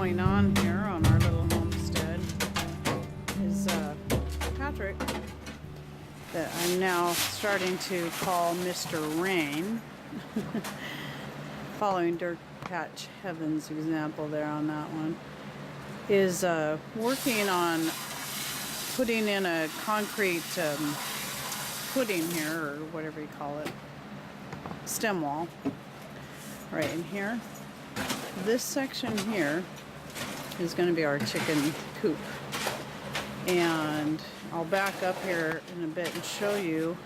going on here on our little homestead is Patrick, that I'm now starting to call Mr. Rain, following Dirt Patch Heaven's example there on that one, is working on putting in a concrete footing here, or whatever you call it, stem wall, right in here. This section here is going to be our chicken coop, and I'll back up here in a bit and show you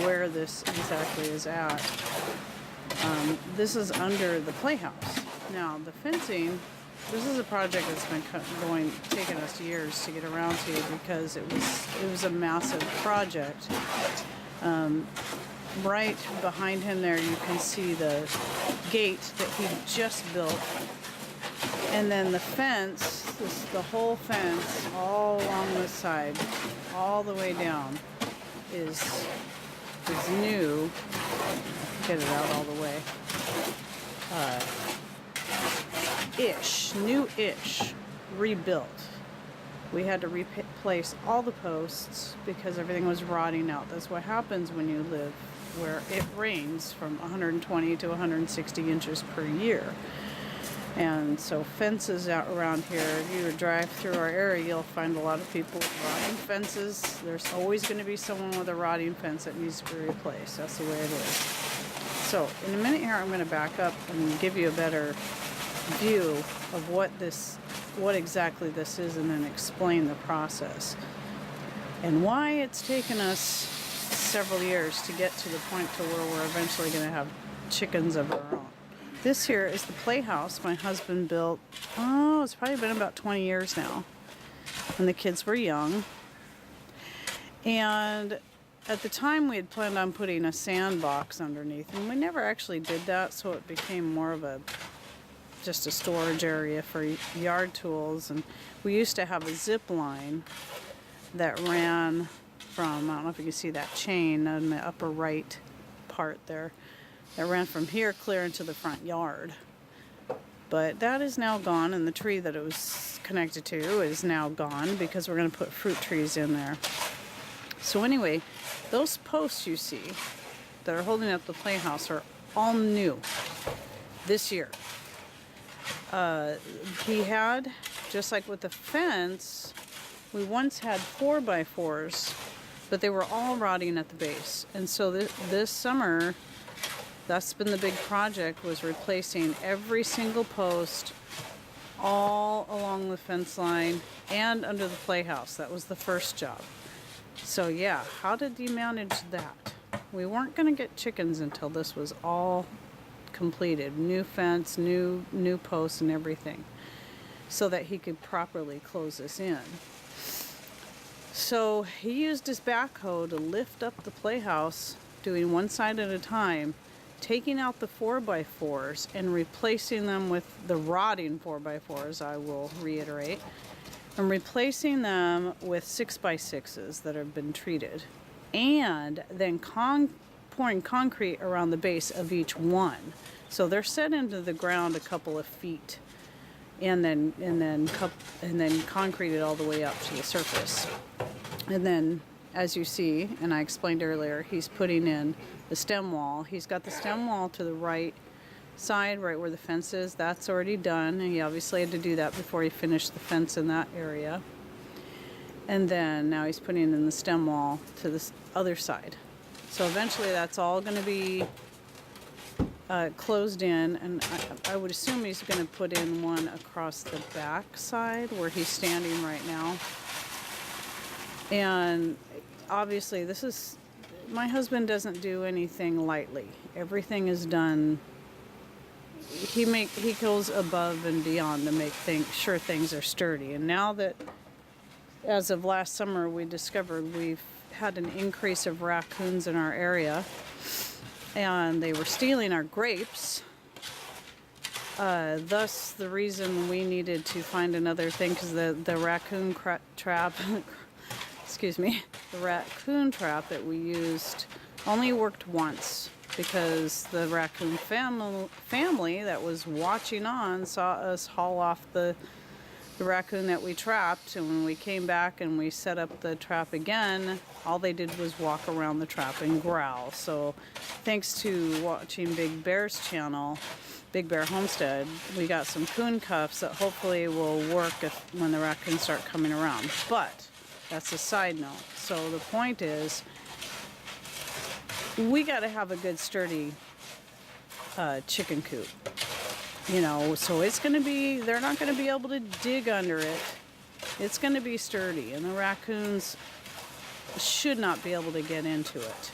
where this exactly is at. This is under the playhouse. Now the fencing, this is a project that's been taking us years to get around to, because it was a massive project. Right behind him there you can see the gate that he just built, and then the fence, the whole fence all along this side all the way down is new. Get it out all the way. New-ish, rebuilt. We had to replace all the posts because everything was rotting out. That's what happens when you live where it rains from 120 to 160 inches per year. And so fences out around here, if you drive through our area, you'll find a lot of people with rotting fences. There's always going to be someone with a rotting fence that needs to be replaced. That's the way it is. So in a minute here, I'm going to back up and give you a better view of what exactly this is, and then explain the process and why it's taken us several years to get to the point to where we're eventually going to have chickens of our own. This here is the playhouse my husband built. Oh, it's probably been about 20 years now, when the kids were young. And at the time we had planned on putting a sandbox underneath, and we never actually did that, so it became more of just a storage area for yard tools. And we used to have a zip line that ran from, I don't know if you can see that chain in the upper right part there, that ran from here clear into the front yard. But that is now gone, and the tree that it was connected to is now gone, because we're going to put fruit trees in there. So anyway, those posts you see that are holding up the playhouse are all new this year. He had, just like with the fence, we once had 4x4s, but they were all rotting at the base. And so this summer, that's been the big project, was replacing every single post all along the fence line and under the playhouse. That was the first job. So yeah, how did he manage that? We weren't going to get chickens until this was all completed. New fence, new posts and everything, so that he could properly close this in. So he used his backhoe to lift up the playhouse, doing one side at a time, taking out the 4x4s and replacing them with the rotting 4x4s, I will reiterate, and replacing them with 6x6s that have been treated, and then pouring concrete around the base of each one. So they're set into the ground a couple of feet, and then concreted all the way up to the surface. And then, as you see, and I explained earlier, he's putting in the stem wall. He's got the stem wall to the right side, right where the fence is. That's already done, and he obviously had to do that before he finished the fence in that area. And then now he's putting in the stem wall to this other side. So eventually that's all going to be closed in, and I would assume he's going to put in one across the back side where he's standing right now. And obviously my husband doesn't do anything lightly. Everything is done. He goes above and beyond to make sure things are sturdy. And now that, as of last summer, we discovered we've had an increase of raccoons in our area, and they were stealing our grapes. Thus the reason we needed to find another thing, because the raccoon trap excuse me, the raccoon trap that we used only worked once, because the raccoon family that was watching on saw us haul off the the raccoon that we trapped, and when we came back and we set up the trap again, all they did was walk around the trap and growl. So thanks to watching Big Bear's channel, Big Bear Homestead, we got some coon cuffs that hopefully will work when the raccoons start coming around. But that's a side note. So the point is, we got to have a good sturdy chicken coop. You know, so it's going to be, they're not going to be able to dig under it. It's going to be sturdy, and the raccoons should not be able to get into it.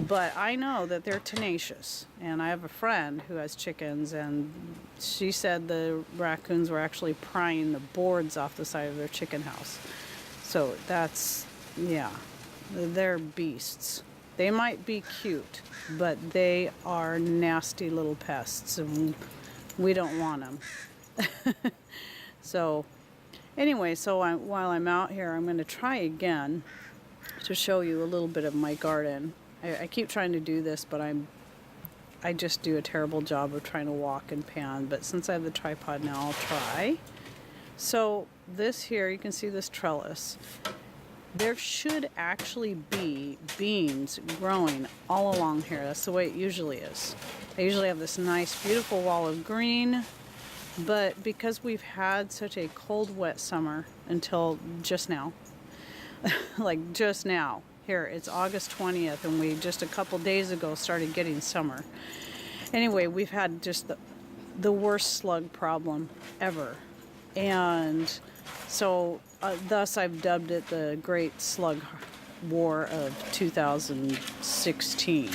But I know that they're tenacious, and I have a friend who has chickens, and she said the raccoons were actually prying the boards off the side of their chicken house. So that's, yeah, they're beasts. They might be cute, but they are nasty little pests, and we don't want them. So anyway, so while I'm out here, I'm going to try again to show you a little bit of my garden. I keep trying to do this, but I just do a terrible job of trying to walk and pan. But since I have the tripod now, I'll try. So this here, you can see this trellis. There should actually be beans growing all along here. That's the way it usually is. I usually have this nice, beautiful wall of green, but because we've had such a cold, wet summer until just now, like just now, here, it's August 20th, and we just a couple days ago started getting summer. Anyway, we've had just the worst slug problem ever. And so thus I've dubbed it the Great Slug War of 2016.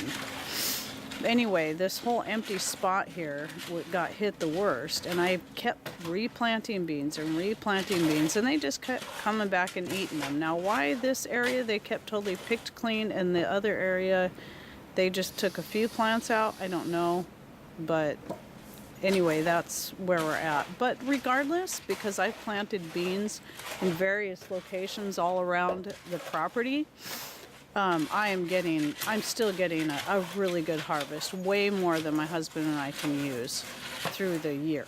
Anyway, this whole empty spot here got hit the worst, and I kept replanting beans, and they just kept coming back and eating them. Now, why this area they kept totally picked clean, and the other area they just took a few plants out, I don't know. But anyway, that's where we're at. But regardless, because I've planted beans in various locations all around the property, I'm still getting a really good harvest, way more than my husband and I can use through the year.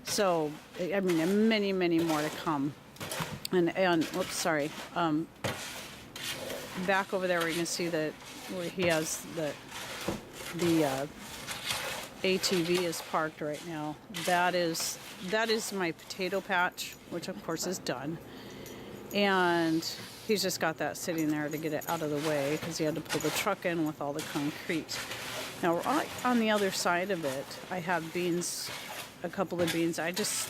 So, I mean, many, many more to come. And oops, sorry. Back over there where you can see that where he has the ATV is parked right now. That is my potato patch, which of course is done. And he's just got that sitting there to get it out of the way because he had to pull the truck in with all the concrete. Now, right on the other side of it, I have beans, a couple of beans. I just,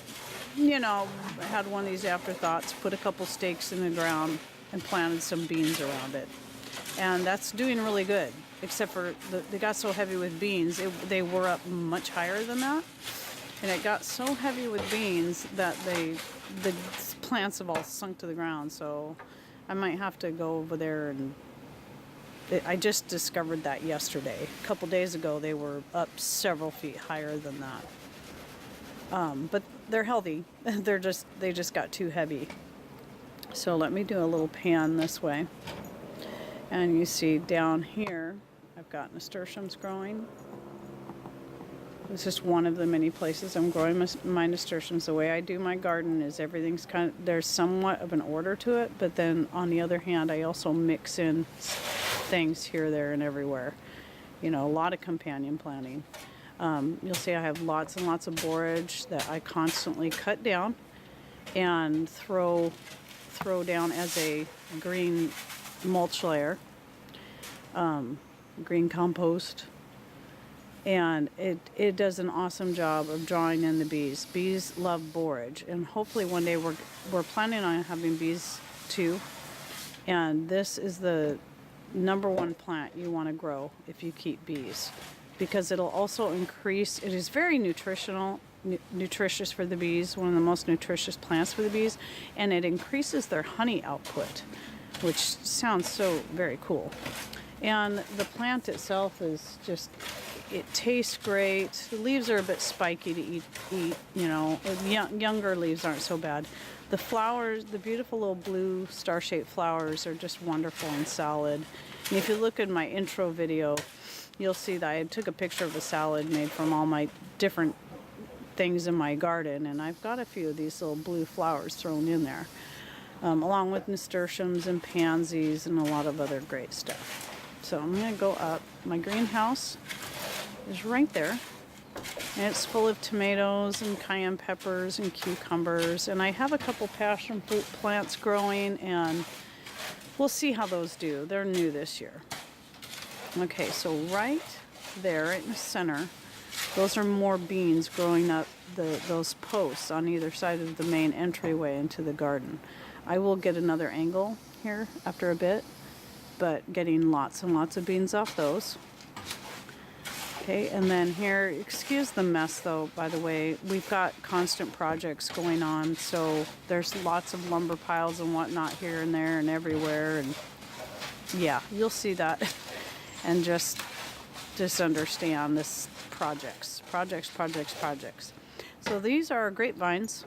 I had one of these afterthoughts, put a couple stakes in the ground and planted some beans around it. And that's doing really good, except for they got so heavy with beans, they were up much higher than that. And it got so heavy with beans that the plants have all sunk to the ground. So I might have to go over there and I just discovered that yesterday. A couple days ago, they were up several feet higher than that. But they're healthy. They just got too heavy. So let me do a little pan this way. And you see down here, I've got nasturtiums growing. It's just one of the many places I'm growing my nasturtiums. The way I do my garden is everything's there's somewhat of an order to it, but then on the other hand, I also mix in things here, there, and everywhere. A lot of companion planting. You'll see I have lots and lots of borage that I constantly cut down and throw down as a green mulch layer, green compost. And it does an awesome job of drawing in the bees. Bees love borage, and hopefully one day we're planning on having bees too. And this is the number one plant you want to grow if you keep bees, because it'll also increase. It is very nutritious for the bees, one of the most nutritious plants for the bees, and it increases their honey output, which sounds so very cool. And the plant itself is just, it tastes great. The leaves are a bit spiky to eat. Younger leaves aren't so bad. The flowers, the beautiful little blue star-shaped flowers are just wonderful and salad. And if you look at my intro video, you'll see that I took a picture of a salad made from all my different things in my garden, and I've got a few of these little blue flowers thrown in there, along with nasturtiums and pansies and a lot of other great stuff. So I'm going to go up. My greenhouse is right there, and it's full of tomatoes and cayenne peppers and cucumbers, and I have a couple passion fruit plants growing, and we'll see how those do. They're new this year. Okay, so right there, right in the center, those are more beans growing up those posts on either side of the main entryway into the garden. I will get another angle here after a bit, but getting lots and lots of beans off those. Okay, and then here, excuse the mess though, by the way, we've got constant projects going on, so there's lots of lumber piles and whatnot here and there and everywhere, and yeah, you'll see that. And just understand this projects. So these are grapevines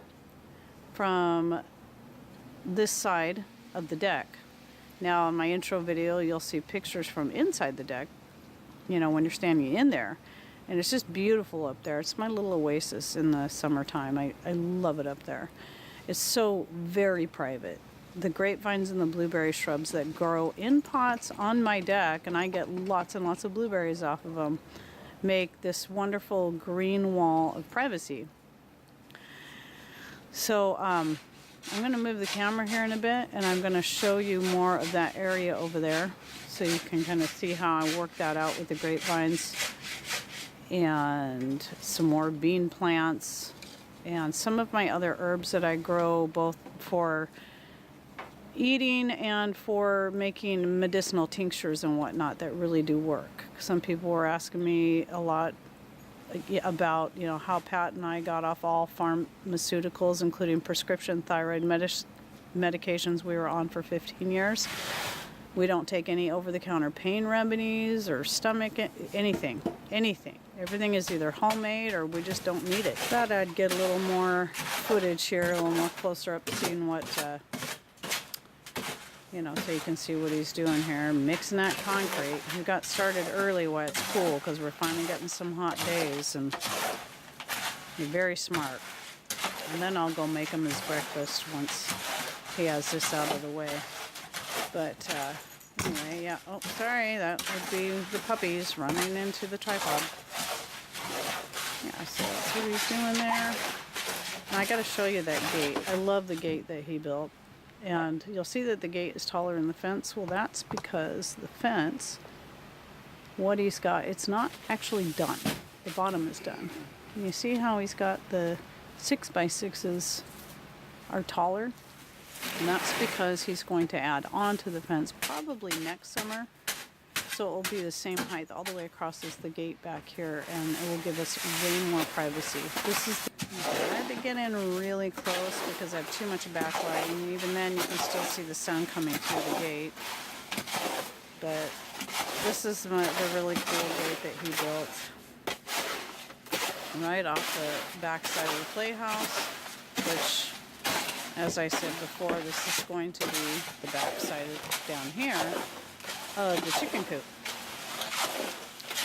from this side of the deck. Now in my intro video, you'll see pictures from inside the deck, you know, when you're standing in there. And it's just beautiful up there. It's my little oasis in the summertime. I love it up there. It's so very private. The grapevines and the blueberry shrubs that grow in pots on my deck, and I get lots and lots of blueberries off of them, make this wonderful green wall of privacy. So I'm going to move the camera here in a bit, and I'm going to show you more of that area over there so you can kind of see how I work that out with the grapevines and some more bean plants and some of my other herbs that I grow both for eating and for making medicinal tinctures and whatnot that really do work. Some people were asking me a lot about, you know, how Pat and I got off all pharmaceuticals, including prescription thyroid medications we were on for 15 years. We don't take any over-the-counter pain remedies or stomach, anything. Everything is either homemade or we just don't need it. Thought I'd get a little more footage here, a little more closer up, seeing what, you know, so you can see what he's doing here, mixing that concrete. We got started early while it's cool because we're finally getting some hot days, and he's very smart. And then I'll go make him his breakfast once he has this out of the way. But anyway, yeah. Oh, sorry, that would be the puppies running into the tripod. Yeah, so that's what he's doing there. And I got to show you that gate. I love the gate that he built. And you'll see that the gate is taller than the fence. Well, that's because the fence, what he's got, it's not actually done. The bottom is done. And you see how he's got the 6x6s are taller? And that's because he's going to add on to the fence probably next summer. So it will be the same height all the way across as the gate back here, and it will give us way more privacy. This is I had to get in really close because I have too much backlight, and even then you can still see the sun coming through the gate. But this is the really cool gate that he built right off the back side of the playhouse, which, as I said before, this is going to be the back side down here of the chicken coop.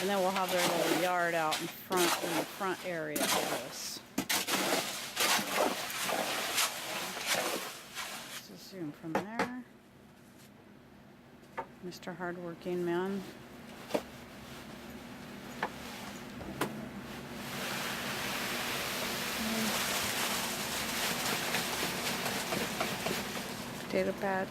And then we'll have their little yard out in the front area of this. Let's zoom from there. Mr. Hardworking Man. Potato patch.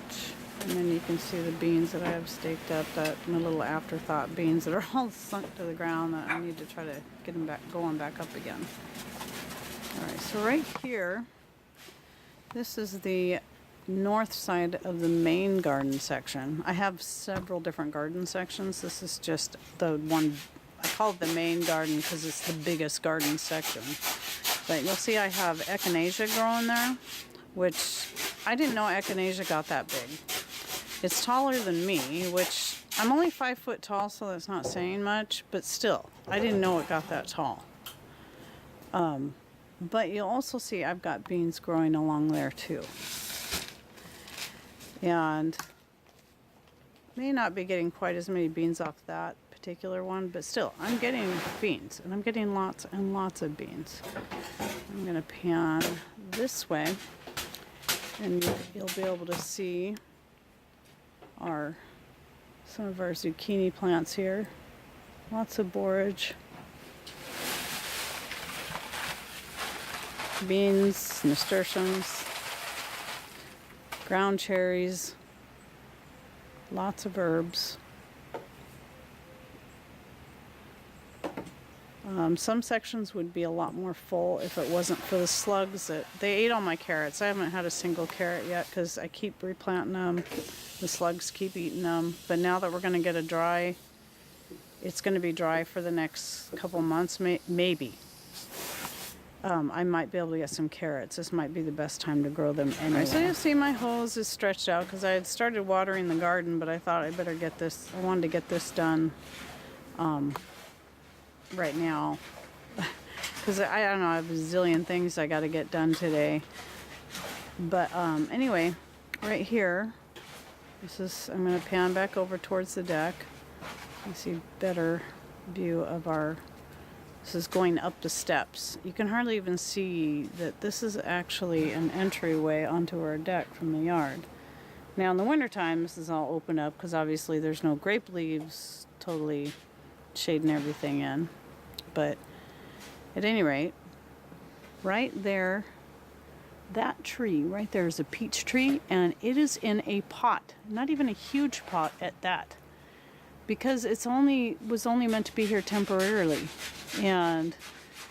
And then you can see the beans that I have staked up, that my little afterthought beans that are all sunk to the ground that I need to try to get them going back up again. Alright, so right here, this is the north side of the main garden section. I have several different garden sections. This is just the one, I call it the main garden because it's the biggest garden section. But you'll see I have echinacea growing there, which I didn't know echinacea got that big. It's taller than me, which I'm only 5 foot tall, so that's not saying much, but still, I didn't know it got that tall. But you'll also see I've got beans growing along there too. And may not be getting quite as many beans off that particular one, but still, I'm getting beans, and I'm getting lots and lots of beans. I'm gonna pan this way, and you'll be able to see some of our zucchini plants here. Lots of borage. Beans, nasturtiums, ground cherries, lots of herbs. Some sections would be a lot more full if it wasn't for the slugs that they ate all my carrots. I haven't had a single carrot yet because I keep replanting them. The slugs keep eating them. But now that we're going to get it's going to be dry for the next couple months, maybe. I might be able to get some carrots. This might be the best time to grow them anyway. So you see my hose is stretched out because I had started watering the garden, but I thought I better get this. I wanted to get this done right now because I don't know, I have a zillion things I got to get done today. But anyway, right here, I'm going to pan back over towards the deck. You see better view of this is going up the steps. You can hardly even see that this is actually an entryway onto our deck from the yard. Now in the wintertime, this is all open up because obviously there's no grape leaves totally shading everything in. But at any rate, right there, that tree right there is a peach tree, and it is in a pot, not even a huge pot at that, because was only meant to be here temporarily, and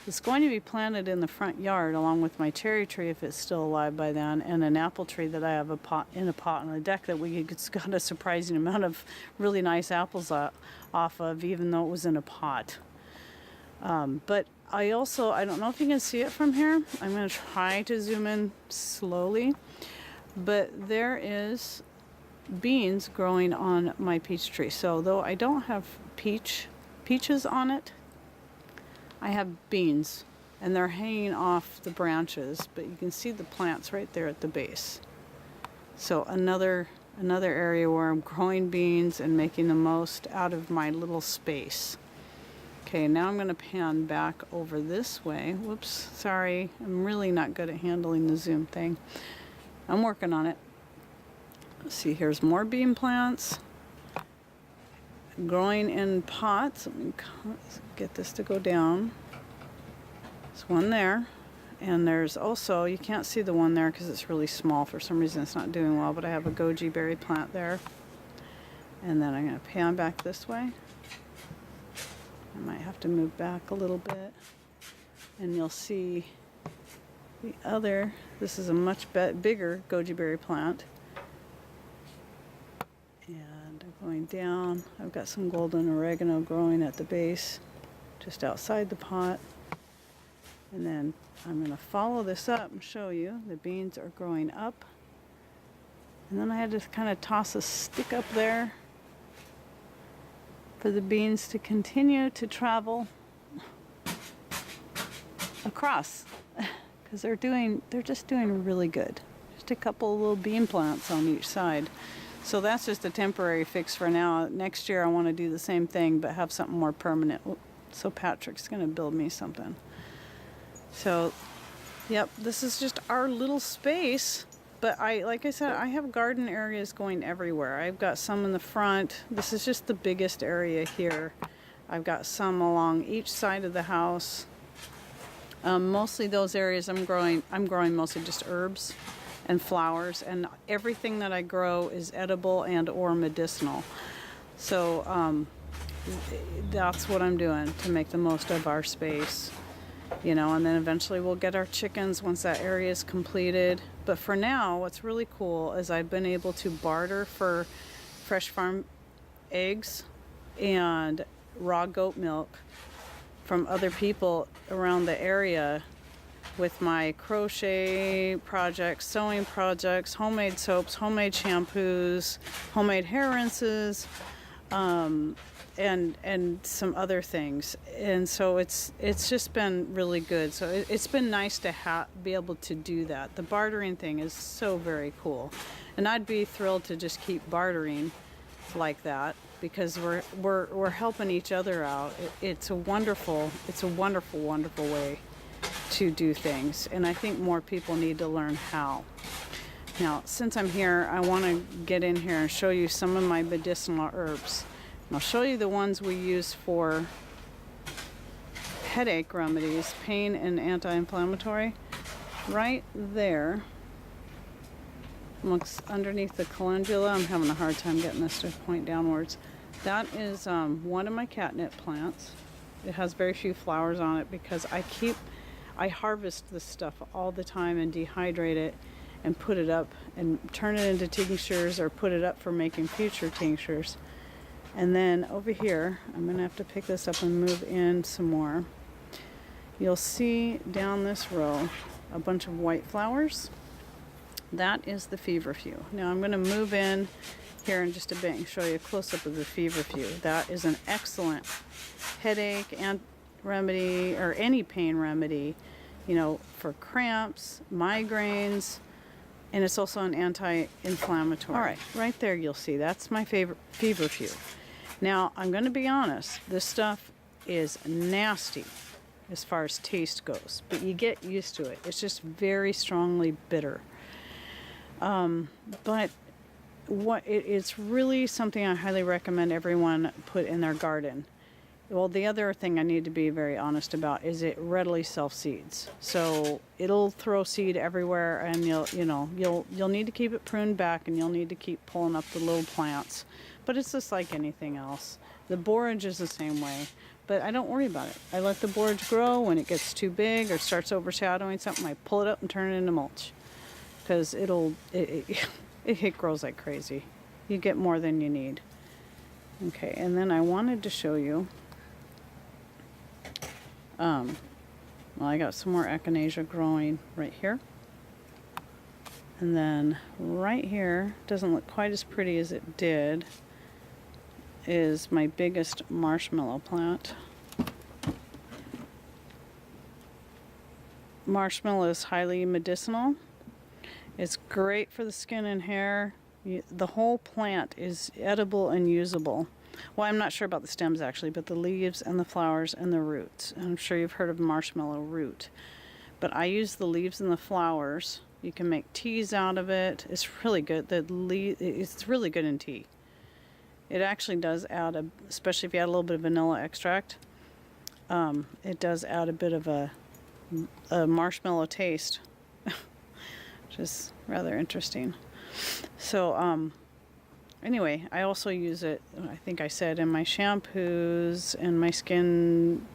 it's going to be planted in the front yard along with my cherry tree if it's still alive by then, and an apple tree that I have in a pot on the deck that we got a surprising amount of really nice apples off of, even though it was in a pot. But I don't know if you can see it from here. I'm going to try to zoom in slowly, but there is beans growing on my peach tree. So though I don't have peaches on it, I have beans, and they're hanging off the branches, but you can see the plants right there at the base. So another area where I'm growing beans and making the most out of my little space. Okay, now I'm going to pan back over this way. Whoops, sorry. I'm really not good at handling the zoom thing. I'm working on it. Let's see, here's more bean plants growing in pots. Let me get this to go down. There's one there. And there's also, you can't see the one there because it's really small. For some reason it's not doing well, but I have a goji berry plant there. And then I'm going to pan back this way. I might have to move back a little bit, and you'll see this is a much bigger goji berry plant. And I'm going down. I've got some golden oregano growing at the base, just outside the pot. And then I'm going to follow this up and show you the beans are growing up. And then I had to kind of toss a stick up there for the beans to continue to travel across, because they're just doing really good. Just a couple of little bean plants on each side. So that's just a temporary fix for now. Next year I want to do the same thing but have something more permanent. So Patrick's going to build me something. So yep, this is just our little space. But like I said, I have garden areas going everywhere. I've got some in the front. This is just the biggest area here. I've got some along each side of the house. Mostly those areas I'm growing mostly just herbs and flowers, and everything that I grow is edible and or medicinal. So that's what I'm doing to make the most of our space. You know, and then eventually we'll get our chickens once that area is completed. But for now, what's really cool is I've been able to barter for fresh farm eggs and raw goat milk from other people around the area with my crochet projects, sewing projects, homemade soaps, homemade shampoos, homemade hair rinses, and some other things. And so it's just been really good. So it's been nice to be able to do that. The bartering thing is so very cool, and I'd be thrilled to just keep bartering like that because we're helping each other out. It's a wonderful wonderful way to do things, and I think more people need to learn how. Now, since I'm here, I want to get in here and show you some of my medicinal herbs. And I'll show you the ones we use for headache remedies, pain and anti-inflammatory. Right there, looks underneath the calendula. I'm having a hard time getting this to point downwards. That is one of my catnip plants. It has very few flowers on it because I harvest this stuff all the time and dehydrate it and put it up and turn it into tinctures or put it up for making future tinctures. And then over here, I'm gonna have to pick this up and move in some more. You'll see down this row a bunch of white flowers. That is the feverfew. Now I'm gonna move in here in just a bit and show you a close-up of the feverfew. That is an excellent headache and remedy, or any pain remedy, you know, for cramps, migraines, and it's also an anti-inflammatory. All right, right there you'll see, that's my favorite feverfew. Now, I'm going to be honest, this stuff is nasty as far as taste goes, but you get used to it. It's just very strongly bitter. But it's really something I highly recommend everyone put in their garden. Well, the other thing I need to be very honest about is it readily self-seeds. So it'll throw seed everywhere, and you'll need to keep it pruned back, and you'll need to keep pulling up the little plants. But it's just like anything else. The borage is the same way, but I don't worry about it. I let the borage grow. When it gets too big or starts overshadowing something, I pull it up and turn it into mulch, because it grows like crazy. You get more than you need. Okay, and then I wanted to show you. Well, I got some more echinacea growing right here. And then right here, doesn't look quite as pretty as it did, is my biggest marshmallow plant. Marshmallow is highly medicinal. It's great for the skin and hair. The whole plant is edible and usable. Well, I'm not sure about the stems actually, but the leaves and the flowers and the roots. I'm sure you've heard of marshmallow root. But I use the leaves and the flowers. You can make teas out of it. It's really good. It's really good in tea. It actually does add, especially if you add a little bit of vanilla extract, it does add a bit of a marshmallow taste, which is rather interesting. So, anyway, I also use it, I think I said, in my shampoos and my skin,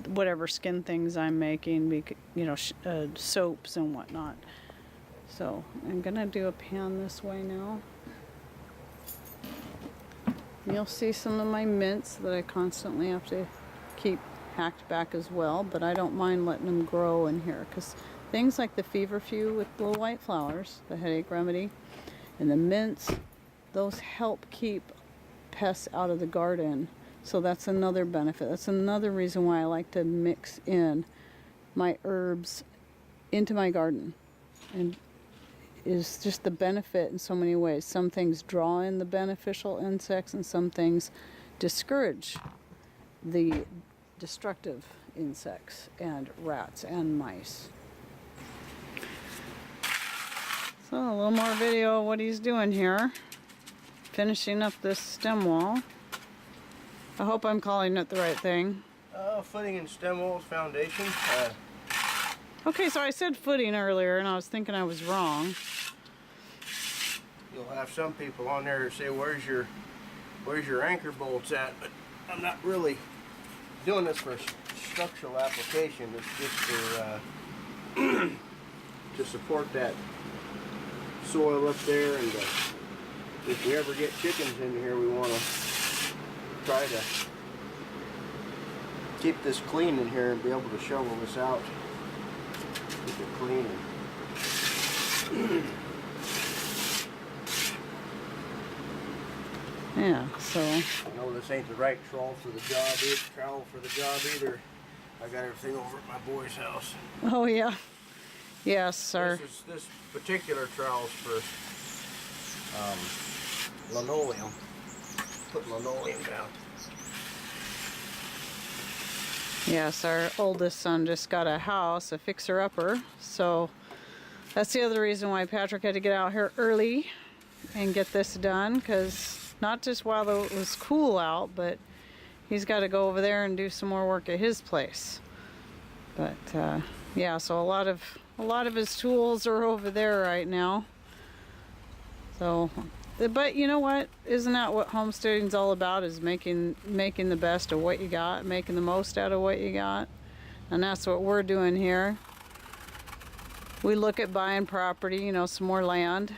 whatever skin things I'm making, soaps and whatnot. So I'm gonna do a pan this way now. You'll see some of my mints that I constantly have to keep hacked back as well, but I don't mind letting them grow in here, because things like the feverfew with little white flowers, the headache remedy, and the mints, those help keep pests out of the garden. So that's another benefit. That's another reason why I like to mix in my herbs into my garden, and is just the benefit in so many ways. Some things draw in the beneficial insects, and some things discourage the destructive insects and rats and mice. So a little more video of what he's doing here. Finishing up this stem wall. I hope I'm calling it the right thing. Footing and stem walls foundation. Okay, so I said footing earlier, and I was thinking I was wrong. You'll have some people on there that say, "Where's your anchor bolts at?" But I'm not really doing this for structural application. It's just for to support that soil up there, and if we ever get chickens in here, we want to try to keep this clean in here and be able to shovel this out. Keep it clean. Yeah, so I know this ain't the right trowel for the job either. I got everything over at my boy's house. oh yeah, yes sir. This particular trowel's for linoleum. put linoleum down. Yes, our oldest son just got a house, a fixer-upper, so that's the other reason why Patrick had to get out here early and get this done, because not just while it was cool out, but he's got to go over there and do some more work at his place. But yeah, so a lot of his tools are over there right now. So, but you know what? Isn't that what homesteading's all about? Is making the best of what you got, making the most out of what you got, and that's what we're doing here. We look at buying property, you know, some more land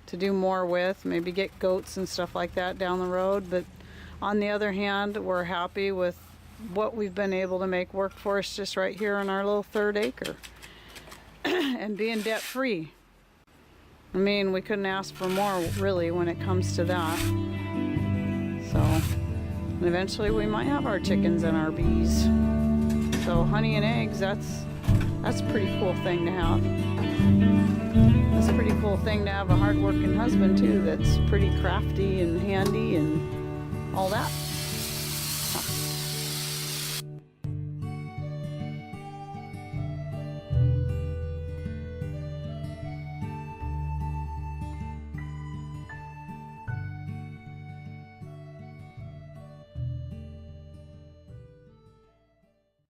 to do more with, maybe get goats and stuff like that down the road. But on the other hand, we're happy with what we've been able to make work for us just right here on our little 3rd acre and being debt free. I mean, we couldn't ask for more really when it comes to that. So, and eventually we might have our chickens and our bees. So honey and eggs, that's a pretty cool thing to have. That's a pretty cool thing to have a hard-working husband too, that's pretty crafty and handy and all that.